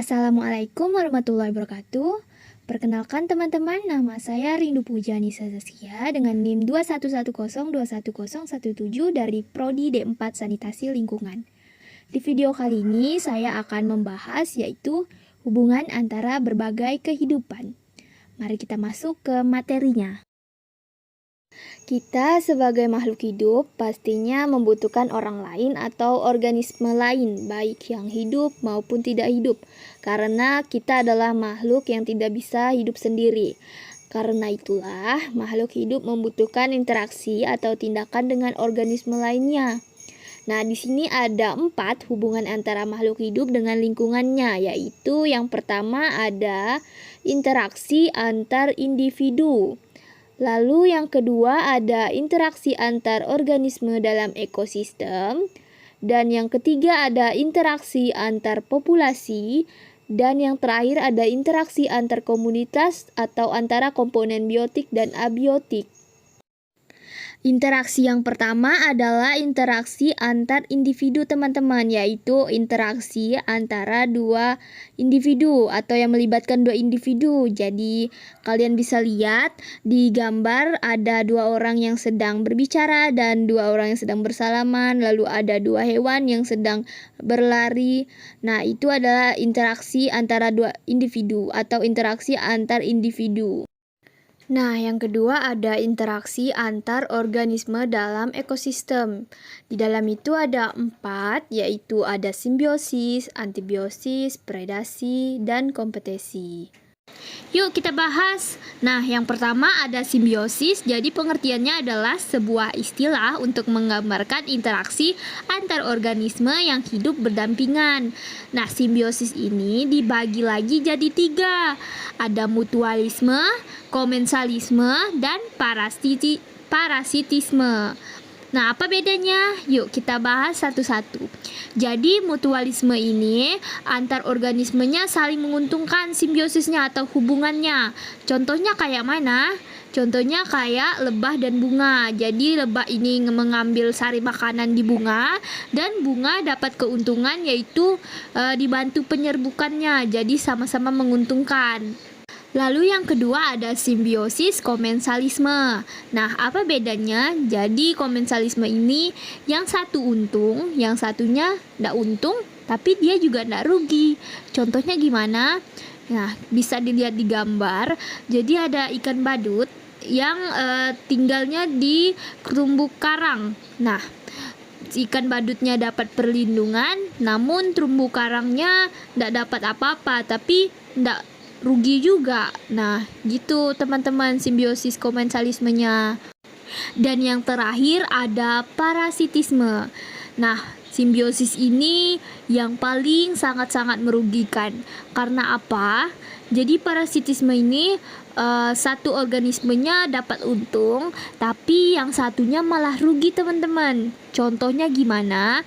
Assalamualaikum warahmatullahi wabarakatuh. Perkenalkan teman-teman, nama saya Rindu Pujani Sazaskia dengan NIM 2110210117 dari Prodi D4 Sanitasi Lingkungan. Di video kali ini saya akan membahas yaitu hubungan antara berbagai kehidupan. Mari kita masuk ke materinya. Kita sebagai makhluk hidup pastinya membutuhkan orang lain atau organisme lain, baik yang hidup maupun tidak hidup, karena kita adalah makhluk yang tidak bisa hidup sendiri. Karena itulah, makhluk hidup membutuhkan interaksi atau tindakan dengan organisme lainnya. Nah, di sini ada 4 hubungan antara makhluk hidup dengan lingkungannya, yaitu yang pertama ada interaksi antar individu. Lalu yang kedua ada interaksi antar organisme dalam ekosistem. Dan yang ketiga ada interaksi antar populasi. Dan yang terakhir ada interaksi antar komunitas atau antara komponen biotik dan abiotik. Interaksi yang pertama adalah interaksi antar individu teman-teman, yaitu interaksi antara dua individu atau yang melibatkan dua individu. Jadi kalian bisa lihat di gambar ada dua orang yang sedang berbicara dan dua orang yang sedang bersalaman, lalu ada dua hewan yang sedang berlari. Nah, itu adalah interaksi antara dua individu atau interaksi antar individu. Nah, yang kedua ada interaksi antar organisme dalam ekosistem. Di dalam itu ada 4, yaitu ada simbiosis, antibiosis, predasi, dan kompetisi. Yuk kita bahas. Nah, yang pertama ada simbiosis. Jadi pengertiannya adalah sebuah istilah untuk menggambarkan interaksi antar organisme yang hidup berdampingan. Nah, simbiosis ini dibagi lagi jadi 3. Ada mutualisme, komensalisme, dan parasitisme. Nah, apa bedanya? Yuk kita bahas satu-satu. Jadi mutualisme ini antar organismenya saling menguntungkan simbiosisnya atau hubungannya. Contohnya kayak mana? Contohnya kayak lebah dan bunga. Jadi lebah ini mengambil sari makanan di bunga dan bunga dapat keuntungan yaitu dibantu penyerbukannya. Jadi sama-sama menguntungkan. Lalu yang kedua ada simbiosis komensalisme. Nah, apa bedanya? Jadi komensalisme ini yang satu untung, yang satunya tidak untung, tapi dia juga tidak rugi. Contohnya gimana? Nah, bisa dilihat di gambar. Jadi ada ikan badut yang tinggalnya di terumbu karang. Nah, ikan badutnya dapat perlindungan, namun terumbu karangnya tidak dapat apa-apa, tapi tidak rugi juga. Nah, gitu teman-teman simbiosis komensalismenya. Dan yang terakhir ada parasitisme. Nah, simbiosis ini yang paling sangat-sangat merugikan. Karena apa? Jadi parasitisme ini satu organismenya dapat untung, tapi yang satunya malah rugi teman-teman. Contohnya gimana?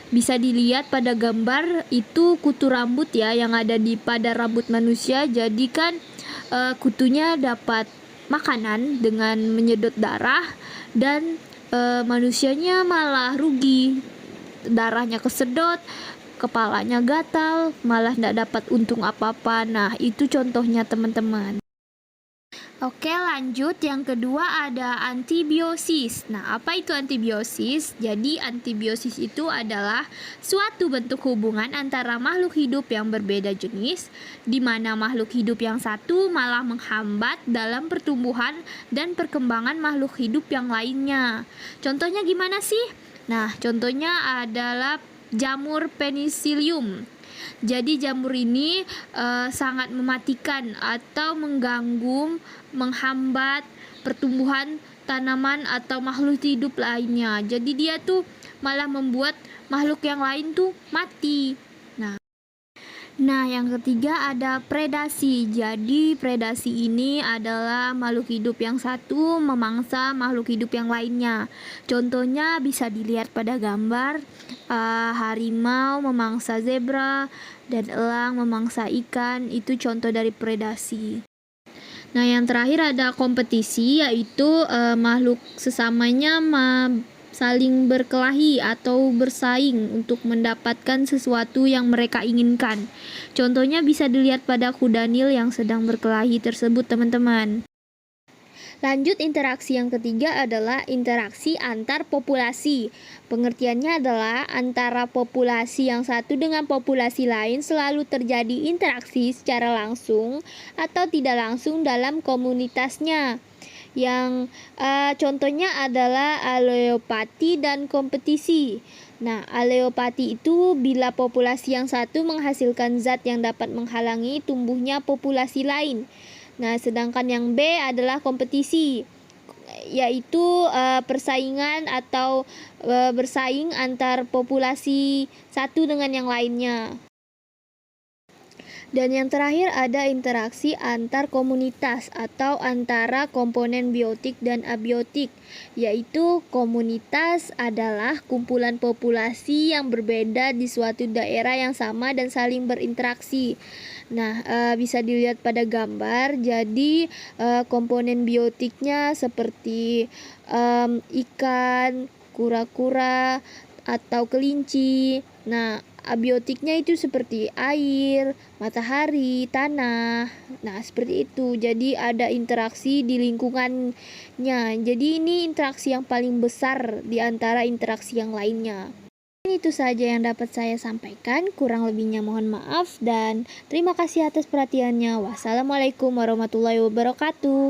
Bisa dilihat pada gambar itu kutu rambut ya yang ada pada rambut manusia. Jadi kan kutunya dapat makanan dengan menyedot darah dan manusianya malah rugi. Darahnya kesedot, kepalanya gatal, malah tidak dapat untung apa-apa. Nah, itu contohnya teman-teman. Oke, lanjut. Yang kedua ada antibiosis. Nah, apa itu antibiosis? Jadi antibiosis itu adalah suatu bentuk hubungan antara makhluk hidup yang berbeda jenis, di mana makhluk hidup yang satu malah menghambat dalam pertumbuhan dan perkembangan makhluk hidup yang lainnya. Contohnya gimana sih? Nah, contohnya adalah jamur penicillium. Jadi jamur ini sangat mematikan atau mengganggu, menghambat pertumbuhan tanaman atau makhluk hidup lainnya. Jadi dia tuh malah membuat makhluk yang lain tuh mati. Nah, yang ketiga ada predasi. Jadi predasi ini adalah makhluk hidup yang satu memangsa makhluk hidup yang lainnya. Contohnya bisa dilihat pada gambar harimau memangsa zebra dan elang memangsa ikan. Itu contoh dari predasi. Nah, yang terakhir ada kompetisi, yaitu makhluk sesamanya saling berkelahi atau bersaing untuk mendapatkan sesuatu yang mereka inginkan. Contohnya bisa dilihat pada kuda Nil yang sedang berkelahi tersebut, teman-teman. Lanjut, interaksi yang ketiga adalah interaksi antar populasi. Pengertiannya adalah antara populasi yang satu dengan populasi lain selalu terjadi interaksi secara langsung atau tidak langsung dalam komunitasnya. Yang contohnya adalah aleopati dan kompetisi. Nah, aleopati itu bila populasi yang satu menghasilkan zat yang dapat menghalangi tumbuhnya populasi lain. Nah, sedangkan yang B adalah kompetisi, yaitu persaingan atau bersaing antar populasi satu dengan yang lainnya. Dan yang terakhir ada interaksi antar komunitas atau antara komponen biotik dan abiotik, yaitu komunitas adalah kumpulan populasi yang berbeda di suatu daerah yang sama dan saling berinteraksi. Nah, bisa dilihat pada gambar. Jadi komponen biotiknya seperti ikan, kura-kura, atau kelinci. Nah, abiotiknya itu seperti air, matahari, tanah. Nah, seperti itu. Jadi ada interaksi di lingkungannya. Jadi ini interaksi yang paling besar di antara interaksi yang lainnya. Itu saja yang dapat saya sampaikan. Kurang lebihnya mohon maaf dan terima kasih atas perhatiannya. Wassalamualaikum warahmatullahi wabarakatuh.